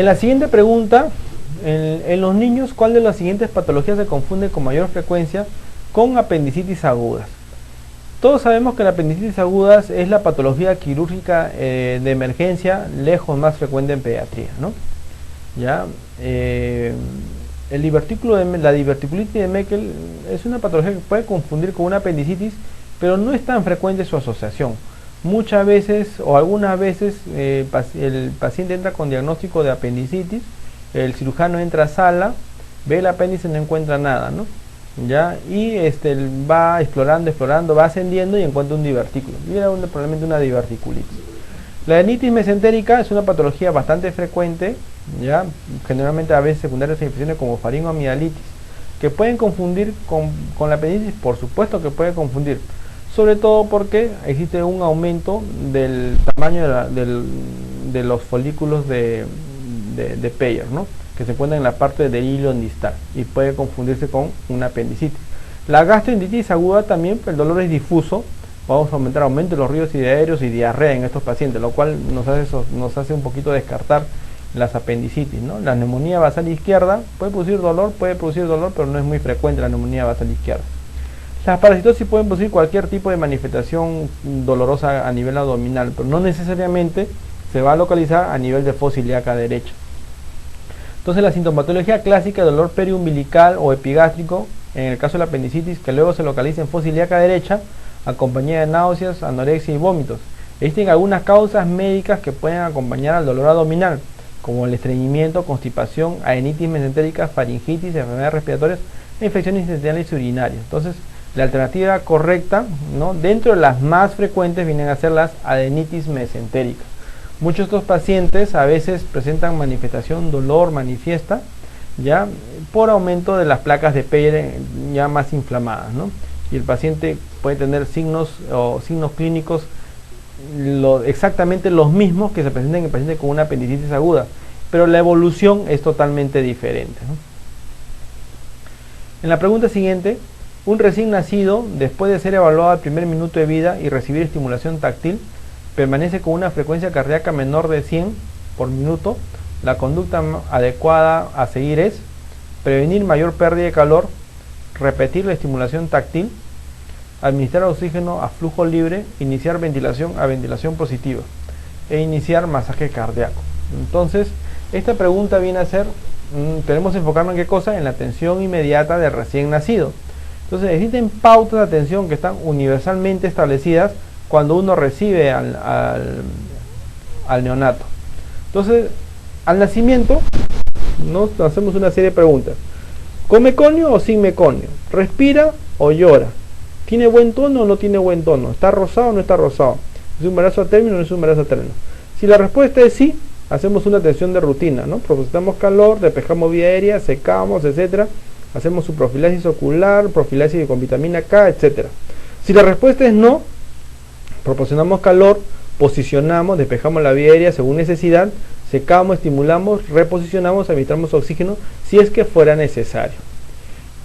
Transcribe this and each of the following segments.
En la siguiente pregunta, en los niños, ¿cuál de las siguientes patologías se confunde con mayor frecuencia con apendicitis agudas? Todos sabemos que la apendicitis agudas es la patología quirúrgica de emergencia lejos más frecuente en pediatría, ¿no? ¿Ya? La diverticulitis de Meckel es una patología que puede confundir con una apendicitis, pero no es tan frecuente su asociación. Muchas veces o algunas veces el paciente entra con diagnóstico de apendicitis, el cirujano entra a sala, ve el apéndice y no encuentra nada, ¿no? ¿Ya? Y va explorando, va ascendiendo y encuentra un divertículo. Y era probablemente una diverticulitis. La adenitis mesentérica es una patología bastante frecuente, ¿ya? Generalmente a veces secundarias a infecciones como faringoamigdalitis, que pueden confundir con la apendicitis. Por supuesto que puede confundir, sobre todo porque existe un aumento del tamaño de los folículos de Peyer, ¿no? Que se encuentran en la parte del hilo distal y puede confundirse con una apendicitis. La gastroenteritis aguda también, el dolor es difuso, vamos a aumentar aumento de los ríos aéreos y diarrea en estos pacientes, lo cual nos hace un poquito descartar las apendicitis, ¿no? La neumonía basal izquierda puede producir dolor, pero no es muy frecuente la neumonía basal izquierda. Las parasitosis pueden producir cualquier tipo de manifestación dolorosa a nivel abdominal, pero no necesariamente se va a localizar a nivel de fosa ilíaca derecha. Entonces la sintomatología clásica de dolor periumbilical o epigástrico, en el caso de la apendicitis, que luego se localiza en fosa ilíaca derecha, acompañada de náuseas, anorexia y vómitos. Existen algunas causas médicas que pueden acompañar al dolor abdominal, como el estreñimiento, constipación, adenitis mesentérica, faringitis, enfermedades respiratorias e infecciones intestinales y urinarias. Entonces, la alternativa correcta, ¿no?, dentro de las más frecuentes, vienen a ser las adenitis mesentéricas. Muchos de estos pacientes a veces presentan manifestación, dolor manifiesta, ya por aumento de las placas de Peyer ya más inflamadas, ¿no? Y el paciente puede tener signos clínicos exactamente los mismos que se presentan en el paciente con una apendicitis aguda, pero la evolución es totalmente diferente, ¿no? En la pregunta siguiente, un recién nacido, después de ser evaluado al primer minuto de vida y recibir estimulación táctil, permanece con una frecuencia cardíaca menor de 100 por minuto. La conducta adecuada a seguir es prevenir mayor pérdida de calor, repetir la estimulación táctil, administrar oxígeno a flujo libre, iniciar ventilación a ventilación positiva e iniciar masaje cardíaco. Entonces, esta pregunta viene a ser, tenemos que enfocarnos en qué cosa, en la atención inmediata del recién nacido. Entonces, existen pautas de atención que están universalmente establecidas cuando uno recibe al neonato. Entonces, al nacimiento nos hacemos una serie de preguntas. ¿Con meconio o sin meconio? ¿Respira o llora? ¿Tiene buen tono o no tiene buen tono? ¿Está rosado o no está rosado? ¿Es un embarazo a término o no es un embarazo a término? Si la respuesta es sí, hacemos una atención de rutina, ¿no? Proporcionamos calor, despejamos vía aérea, secamos, etcétera. Hacemos su profilaxis ocular, profilaxis con vitamina K, etcétera. Si la respuesta es no, proporcionamos calor, posicionamos, despejamos la vía aérea según necesidad, secamos, estimulamos, reposicionamos, administramos oxígeno si es que fuera necesario.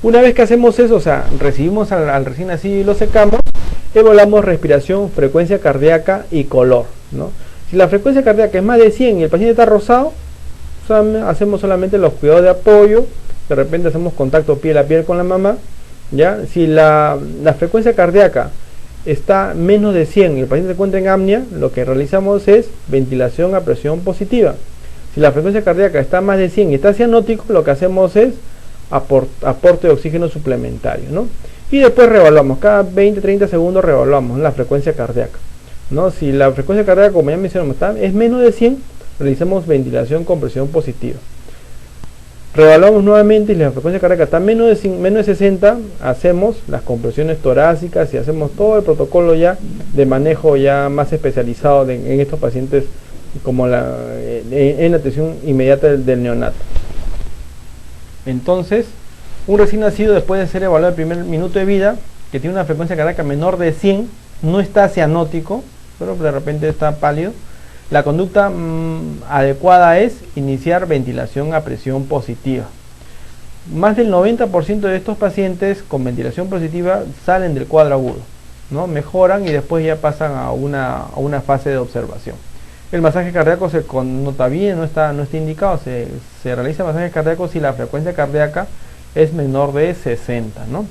Una vez que hacemos eso, o sea, recibimos al recién nacido y lo secamos, evaluamos respiración, frecuencia cardíaca y color, ¿no? Si la frecuencia cardíaca es más de 100 y el paciente está rosado, hacemos solamente los cuidados de apoyo, de repente hacemos contacto piel a piel con la mamá, ¿ya? Si la frecuencia cardíaca está menos de 100 y el paciente se encuentra en apnea, lo que realizamos es ventilación a presión positiva. Si la frecuencia cardíaca está más de 100 y está cianótico, lo que hacemos es aporte de oxígeno suplementario, ¿no? Y después reevaluamos, cada 20-30 segundos reevaluamos la frecuencia cardíaca, ¿no? Si la frecuencia cardíaca, como ya mencionamos, es menos de 100, realizamos ventilación con presión positiva. Reevaluamos nuevamente y la frecuencia cardíaca está menos de 60, hacemos las compresiones torácicas y hacemos todo el protocolo ya de manejo ya más especializado en estos pacientes como en la atención inmediata del neonato. Entonces, un recién nacido después de ser evaluado el primer minuto de vida, que tiene una frecuencia cardíaca menor de 100, no está cianótico, pero de repente está pálido, la conducta adecuada es iniciar ventilación a presión positiva. Más del 90% de estos pacientes con ventilación positiva salen del cuadro agudo, ¿no? Mejoran y después ya pasan a una fase de observación. El masaje cardíaco se connota bien, no está indicado, se realiza masaje cardíaco si la frecuencia cardíaca es menor de 60, ¿no?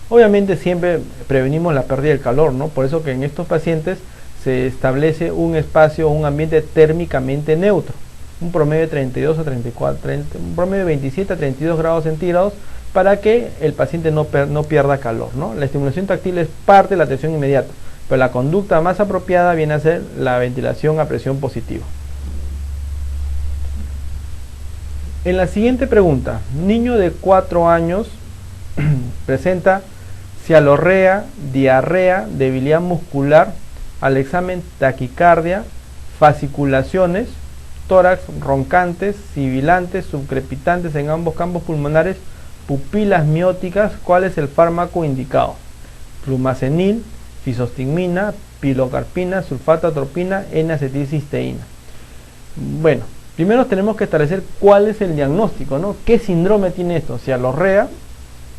Obviamente siempre prevenimos la pérdida del calor, ¿no? Por eso que en estos pacientes se establece un espacio, un ambiente térmicamente neutro, un promedio de 32 a 34, un promedio de 27 a 32 grados centígrados para que el paciente no pierda calor, ¿no? La estimulación táctil es parte de la atención inmediata, pero la conducta más apropiada viene a ser la ventilación a presión positiva. En la siguiente pregunta, niño de 4 años presenta cialorrea, diarrea, debilidad muscular, al examen taquicardia, fasciculaciones, tórax roncantes, sibilantes, subcrepitantes en ambos campos pulmonares, pupilas mióticas. ¿Cuál es el fármaco indicado? Flumacenil, fisostigmina, pilocarpina, sulfato atropina, N-acetilcisteína. Bueno, primero tenemos que establecer cuál es el diagnóstico, ¿no? ¿Qué síndrome tiene esto? Cialorrea,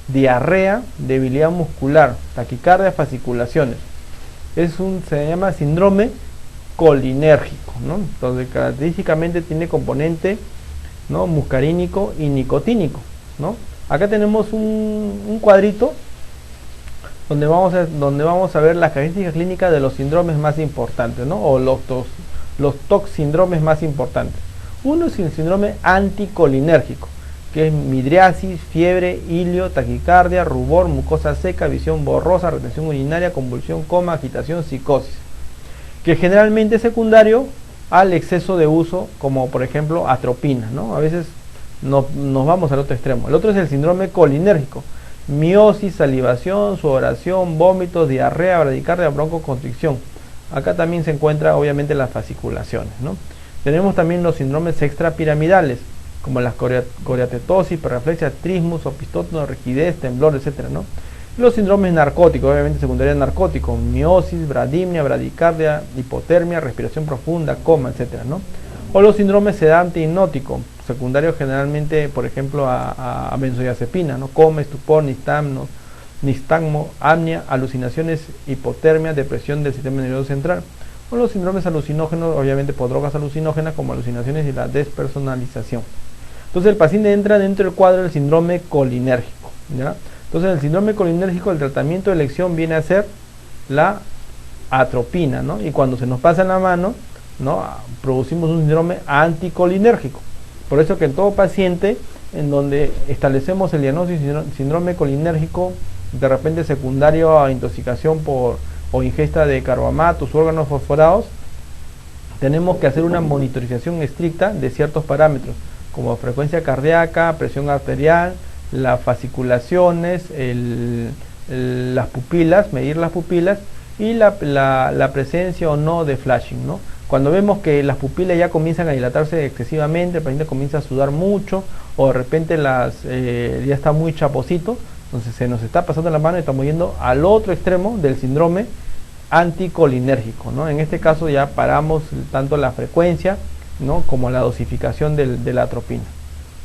diarrea, debilidad muscular, taquicardia, fasciculaciones. Se llama síndrome colinérgico, ¿no? Entonces característicamente tiene componente, ¿no?, muscarínico y nicotínico, ¿no? Acá tenemos un cuadrito donde vamos a ver las características clínicas de los síndromes más importantes, ¿no? O los TOC síndromes más importantes. Uno es el síndrome anticolinérgico, que es midriasis, fiebre, hilio, taquicardia, rubor, mucosa seca, visión borrosa, retención urinaria, convulsión, coma, agitación, psicosis, que generalmente es secundario al exceso de uso, como por ejemplo atropina, ¿no? A veces nos vamos al otro extremo. El otro es el síndrome colinérgico: miosis, salivación, sudoración, vómitos, diarrea, bradicardia, broncoconstricción. Acá también se encuentra obviamente las fasciculaciones, ¿no? Tenemos también los síndromes extrapiramidales, como las coriatetosis, hiperreflexia, trismus, opistótono, rigidez, temblor, etcétera, ¿no? Los síndromes narcóticos, obviamente secundarios narcóticos: miosis, bradimia, bradicardia, hipotermia, respiración profunda, coma, etcétera, ¿no? O los síndromes sedante hipnótico, secundarios generalmente, por ejemplo, a benzodiazepina, ¿no? Coma, estupor, nistagmo, apnea, alucinaciones, hipotermia, depresión del sistema nervioso central. O los síndromes alucinógenos, obviamente por drogas alucinógenas, como alucinaciones y la despersonalización. Entonces el paciente entra dentro del cuadro del síndrome colinérgico, ¿ya? Entonces el síndrome colinérgico, el tratamiento de elección viene a ser la atropina, ¿no? Y cuando se nos pasa en la mano, ¿no?, producimos un síndrome anticolinérgico. Por eso que en todo paciente en donde establecemos el diagnóstico de síndrome colinérgico, de repente secundario a intoxicación o ingesta de carbamatos u órganos fosforados, tenemos que hacer una monitorización estricta de ciertos parámetros, como frecuencia cardíaca, presión arterial, las fasciculaciones, las pupilas, medir las pupilas, y la presencia o no de flashing, ¿no? Cuando vemos que las pupilas ya comienzan a dilatarse excesivamente, el paciente comienza a sudar mucho, o de repente ya está muy chaposito, entonces se nos está pasando la mano y estamos yendo al otro extremo del síndrome anticolinérgico, ¿no? En este caso ya paramos tanto la frecuencia, ¿no?, como la dosificación de la atropina.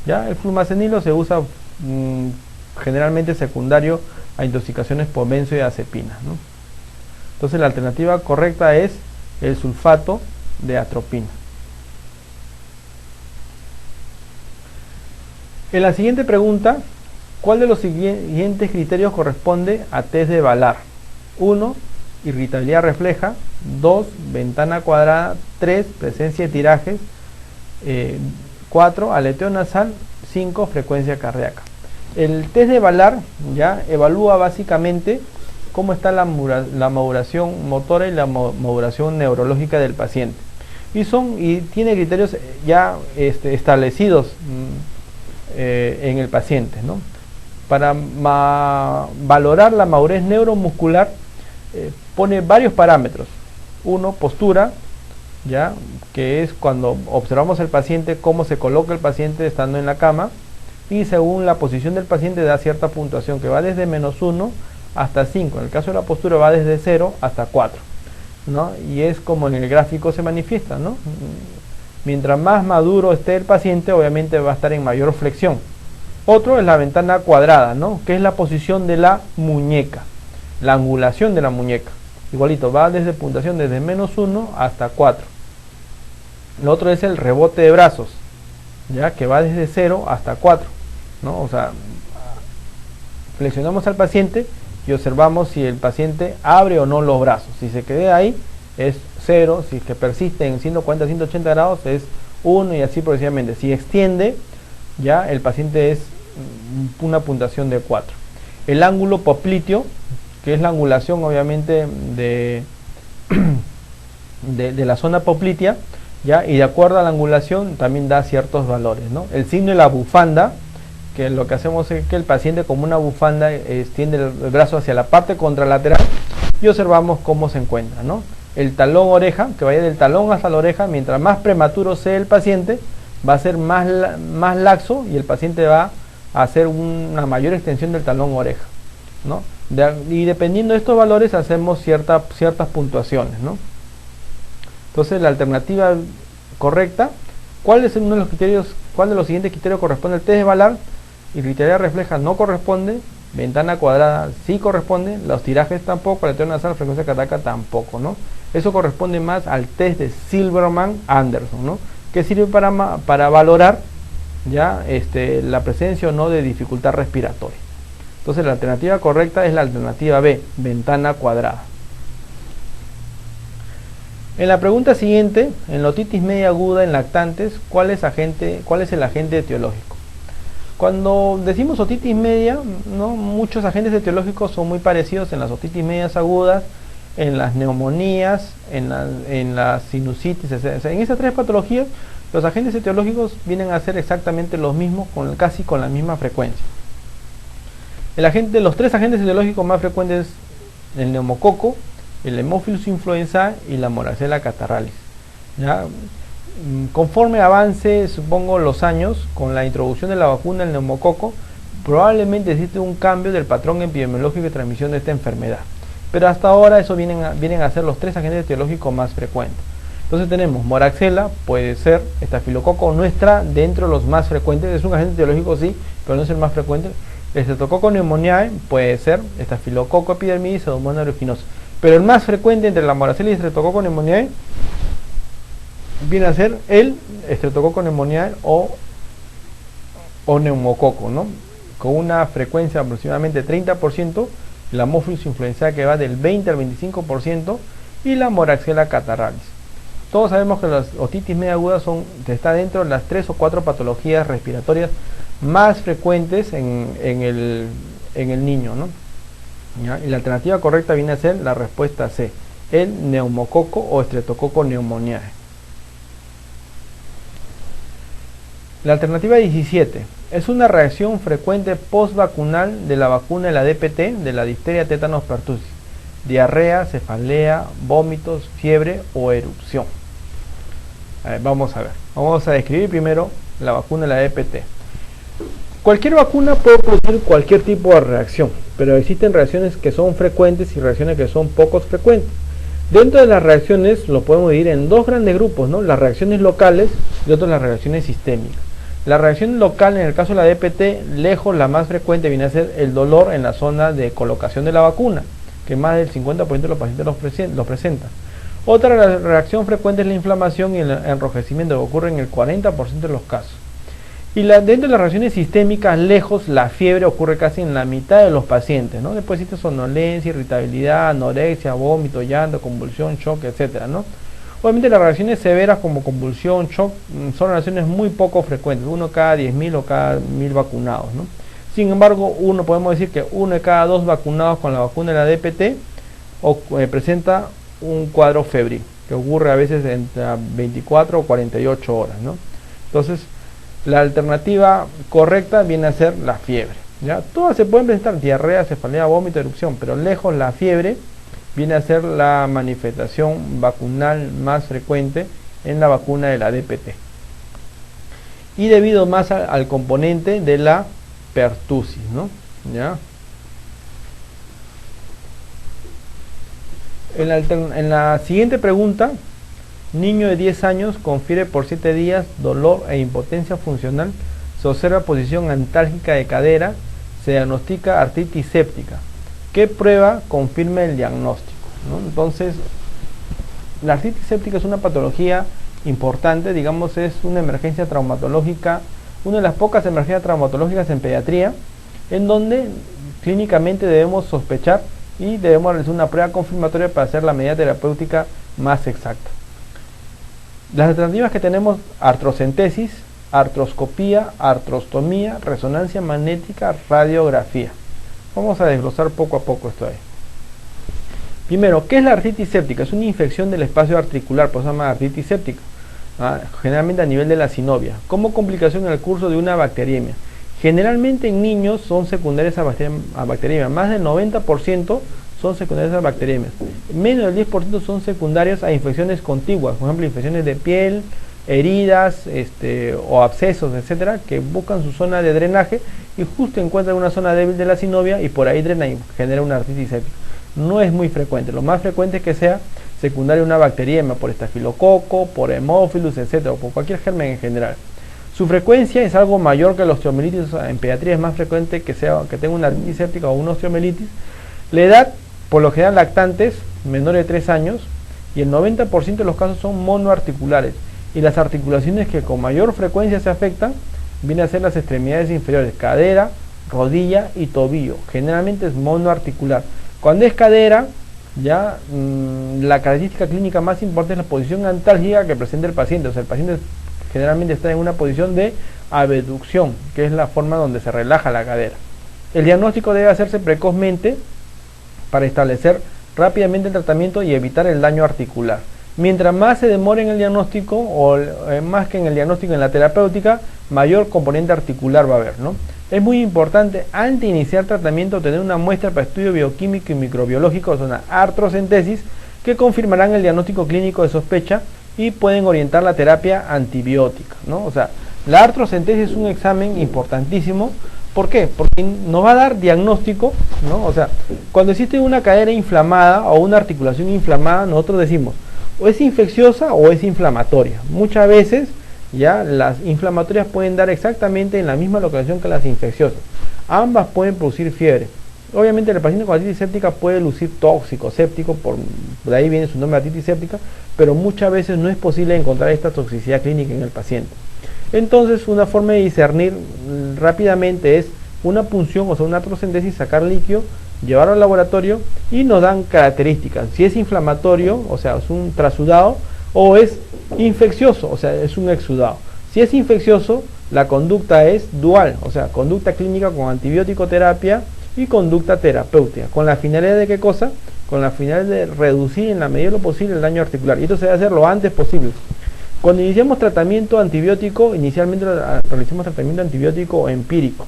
Ya el flumacenilo se usa generalmente secundario a intoxicaciones por benzodiazepina, ¿no? Entonces la alternativa correcta es el sulfato de atropina. En la siguiente pregunta, ¿cuál de los siguientes criterios corresponde a test de Valar? 1. Irritabilidad refleja. 2. Ventana cuadrada. 3. Presencia de tirajes. 4. Aleteo nasal. 5. Frecuencia cardíaca. El test de Valar ya evalúa básicamente cómo está la maduración motora y la maduración neurológica del paciente. Y tiene criterios ya establecidos en el paciente, ¿no? Para valorar la madurez neuromuscular, pone varios parámetros. 1, postura, ya, que es cuando observamos al paciente, cómo se coloca el paciente estando en la cama, y según la posición del paciente da cierta puntuación que va desde -1 hasta 5. En el caso de la postura va desde 0 hasta 4, ¿no? Y es como en el gráfico se manifiesta, ¿no? Mientras más maduro esté el paciente, obviamente va a estar en mayor flexión. Otro es la ventana cuadrada, ¿no?, que es la posición de la muñeca, la angulación de la muñeca. Igualito, va desde puntuación desde -1 hasta 4. Lo otro es el rebote de brazos, ya que va desde 0 hasta 4, ¿no? O sea, flexionamos al paciente y observamos si el paciente abre o no los brazos. Si se queda ahí es 0, si es que persiste en 140 180 grados es 1 y así progresivamente. Si extiende, ya el paciente es una puntuación de 4. El ángulo popliteo, que es la angulación obviamente de la zona poplitea, ¿ya? Y de acuerdo a la angulación también da ciertos valores, ¿no? El signo de la bufanda, que lo que hacemos es que el paciente como una bufanda extiende el brazo hacia la parte contralateral y observamos cómo se encuentra, ¿no? El talón oreja, que vaya del talón hasta la oreja, mientras más prematuro sea el paciente, va a ser más laxo y el paciente va a hacer una mayor extensión del talón oreja, ¿no? Y dependiendo de estos valores hacemos ciertas puntuaciones, ¿no? Entonces la alternativa correcta, ¿cuál es uno de los criterios? ¿Cuál de los siguientes criterios corresponde al test de Ballard? Y criteria refleja no corresponde, ventana cuadrada sí corresponde, los tirajes tampoco, la teoría nasal, frecuencia cardíaca tampoco, ¿no? Eso corresponde más al test de Silverman-Anderson, ¿no? Que sirve para valorar ya la presencia o no de dificultad respiratoria. Entonces la alternativa correcta es la alternativa B, ventana cuadrada. En la pregunta siguiente, en la otitis media aguda en lactantes, ¿cuál es el agente etiológico? Cuando decimos otitis media, ¿no? Muchos agentes etiológicos son muy parecidos en las otitis medias agudas, en las neumonías, en las sinusitis, etc. En esas tres patologías, los agentes etiológicos vienen a ser exactamente los mismos, casi con la misma frecuencia. Los tres agentes etiológicos más frecuentes, el neumococo, el Haemophilus influenzae y la Moraxella catarrhalis, ¿ya? Conforme avance, supongo, los años, con la introducción de la vacuna del neumococo, probablemente existe un cambio del patrón epidemiológico de transmisión de esta enfermedad. Pero hasta ahora eso vienen a ser los tres agentes etiológicos más frecuentes. Entonces tenemos Moraxella, puede ser estafilococo nuestra dentro de los más frecuentes, es un agente etiológico sí, pero no es el más frecuente. Streptococcus pneumoniae puede ser estafilococo epidermidis, Pseudomonas aeruginosa. Pero el más frecuente entre la Moraxella y Streptococcus pneumoniae viene a ser el Streptococcus pneumoniae o neumococo, ¿no? Con una frecuencia aproximadamente 30%, la Haemophilus influenzae que va del 20 al 25% y la Moraxella catarrhalis. Todos sabemos que las otitis media agudas está dentro de las 3 o 4 patologías respiratorias más frecuentes en el niño, ¿no? ¿Ya? Y la alternativa correcta viene a ser la respuesta C, el neumococo o Streptococcus pneumoniae. La alternativa 17 es una reacción frecuente postvacunal de la vacuna de la DPT, de la difteria, tétanos, pertussis, diarrea, cefalea, vómitos, fiebre o erupción. Vamos a describir primero la vacuna de la DPT. Cualquier vacuna puede producir cualquier tipo de reacción, pero existen reacciones que son frecuentes y reacciones que son poco frecuentes. Dentro de las reacciones lo podemos dividir en dos grandes grupos, ¿no? Las reacciones locales y otras las reacciones sistémicas. La reacción local, en el caso de la DPT, lejos la más frecuente viene a ser el dolor en la zona de colocación de la vacuna, que más del 50% de los pacientes lo presentan. Otra reacción frecuente es la inflamación y el enrojecimiento, que ocurre en el 40% de los casos. Y dentro de las reacciones sistémicas, lejos la fiebre ocurre casi en la mitad de los pacientes, ¿no? Después existe somnolencia, irritabilidad, anorexia, vómito, llanto, convulsión, shock, etcétera, ¿no? Obviamente las reacciones severas como convulsión, shock, son reacciones muy poco frecuentes, uno cada 10.000 o cada 1.000 vacunados, ¿no? Sin embargo, podemos decir que uno de cada 2 vacunados con la vacuna de la DPT presenta un cuadro febril, que ocurre a veces entre 24 o 48 horas, ¿no? Entonces, la alternativa correcta viene a ser la fiebre, ¿ya? Todas se pueden presentar, diarrea, cefalea, vómito, erupción, pero lejos la fiebre viene a ser la manifestación vacunal más frecuente en la vacuna de la DPT. Y debido más al componente de la pertussis, ¿no? ¿Ya? En la siguiente pregunta, niño de 10 años con fiebre por 7 días, dolor e impotencia funcional, se observa posición antálgica de cadera, se diagnostica artritis séptica. ¿Qué prueba confirma el diagnóstico, ¿no? Entonces, la artritis séptica es una patología importante, digamos, es una emergencia traumatológica, una de las pocas emergencias traumatológicas en pediatría, en donde clínicamente debemos sospechar y debemos realizar una prueba confirmatoria para hacer la medida terapéutica más exacta. Las alternativas que tenemos: artrocentesis, artroscopía, artrostomía, resonancia magnética, radiografía. Vamos a desglosar poco a poco esto ahí. Primero, ¿qué es la artritis séptica? Es una infección del espacio articular, por eso se llama artritis séptica, generalmente a nivel de la sinovia, como complicación en el curso de una bacteriemia. Generalmente en niños son secundarias a bacteriemia, más del 90% son secundarias a bacteriemias, menos del 10% son secundarias a infecciones contiguas, por ejemplo infecciones de piel, heridas o abscesos, etcétera, que buscan su zona de drenaje y justo encuentran una zona débil de la sinovia y por ahí drena y genera una artritis séptica. No es muy frecuente, lo más frecuente es que sea secundaria a una bacteriemia por estafilococo, por hemófilus, etcétera, o por cualquier germen en general. Su frecuencia es algo mayor que la osteomielitis, o sea, en pediatría es más frecuente que tenga una artritis séptica o una osteomielitis. La edad, por lo general lactantes, menores de 3 años, y el 90% de los casos son monoarticulares, y las articulaciones que con mayor frecuencia se afectan vienen a ser las extremidades inferiores, cadera, rodilla y tobillo. Generalmente es monoarticular. Cuando es cadera, ya la característica clínica más importante es la posición antálgica que presenta el paciente. O sea, el paciente generalmente está en una posición de abducción, que es la forma donde se relaja la cadera. El diagnóstico debe hacerse precozmente para establecer rápidamente el tratamiento y evitar el daño articular. Mientras más se demore en el diagnóstico, o más que en el diagnóstico, en la terapéutica, mayor componente articular va a haber, ¿no? Es muy importante, antes de iniciar tratamiento, tener una muestra para estudio bioquímico y microbiológico, o sea, una artrocentesis, que confirmarán el diagnóstico clínico de sospecha y pueden orientar la terapia antibiótica, ¿no? O sea, la artrocentesis es un examen importantísimo. ¿Por qué? Porque nos va a dar diagnóstico, ¿no? O sea, cuando existe una cadera inflamada o una articulación inflamada, nosotros decimos, o es infecciosa o es inflamatoria. Muchas veces ya las inflamatorias pueden dar exactamente en la misma localización que las infecciosas. Ambas pueden producir fiebre. Obviamente el paciente con artritis séptica puede lucir tóxico, séptico, de ahí viene su nombre, artritis séptica, pero muchas veces no es posible encontrar esta toxicidad clínica en el paciente. Entonces una forma de discernir rápidamente es una punción, o sea, una artrocentesis, sacar líquido, llevarlo al laboratorio y nos dan características. Si es inflamatorio, o sea, es un trasudado, o es infeccioso, o sea, es un exudado. Si es infeccioso, la conducta es dual, o sea, conducta clínica con antibiótico terapia y conducta terapéutica. ¿Con la finalidad de qué cosa? Con la finalidad de reducir en la medida de lo posible el daño articular. Y esto se debe hacer lo antes posible. Cuando iniciamos tratamiento antibiótico, inicialmente realizamos tratamiento antibiótico empírico.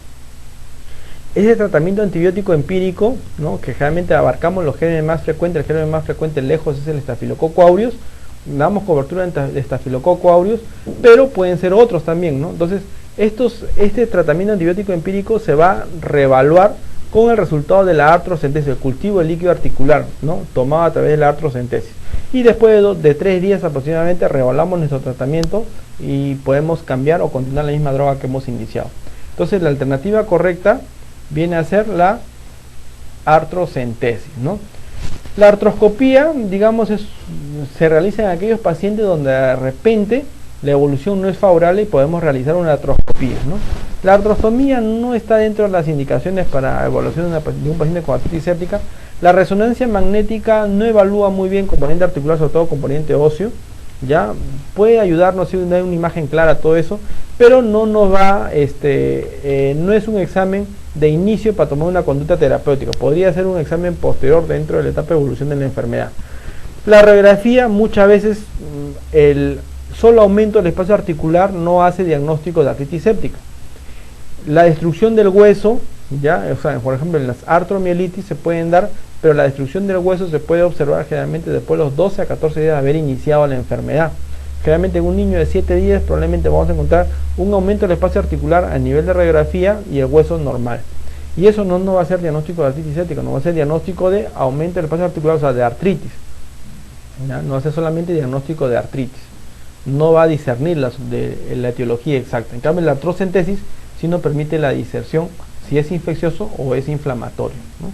Ese tratamiento antibiótico empírico, ¿no?, que generalmente abarcamos los gérmenes más frecuentes, el germen más frecuente lejos es el Staphylococcus aureus, damos cobertura de Staphylococcus aureus, pero pueden ser otros también, ¿no? Entonces, este tratamiento antibiótico empírico se va a reevaluar con el resultado de la artrocentesis, el cultivo del líquido articular, ¿no?, tomado a través de la artrocentesis. Y después de 3 días aproximadamente reevaluamos nuestro tratamiento y podemos cambiar o continuar la misma droga que hemos iniciado. Entonces, la alternativa correcta viene a ser la artrocentesis, ¿no? La artroscopía, digamos, se realiza en aquellos pacientes donde de repente la evolución no es favorable y podemos realizar una artroscopía, ¿no? La artrostomía no está dentro de las indicaciones para evaluación de un paciente con artritis séptica. La resonancia magnética no evalúa muy bien componente articular, sobre todo componente óseo. Ya puede ayudarnos a dar una imagen clara a todo eso, pero no nos va, no es un examen de inicio para tomar una conducta terapéutica. Podría ser un examen posterior dentro de la etapa de evolución de la enfermedad. La radiografía, muchas veces el solo aumento del espacio articular no hace diagnóstico de artritis séptica. La destrucción del hueso, ya, o sea, por ejemplo en las artromielitis se pueden dar, pero la destrucción del hueso se puede observar generalmente después de los 12 a 14 días de haber iniciado la enfermedad. Generalmente en un niño de 7 días probablemente vamos a encontrar un aumento del espacio articular a nivel de radiografía y el hueso normal. Y eso no va a ser diagnóstico de artritis séptica, no va a ser diagnóstico de aumento del espacio articular, o sea, de artritis. ¿Ya? No va a ser solamente diagnóstico de artritis. No va a discernir la etiología exacta. En cambio, la artrocentesis sí nos permite la discernión si es infeccioso o es inflamatorio, ¿no?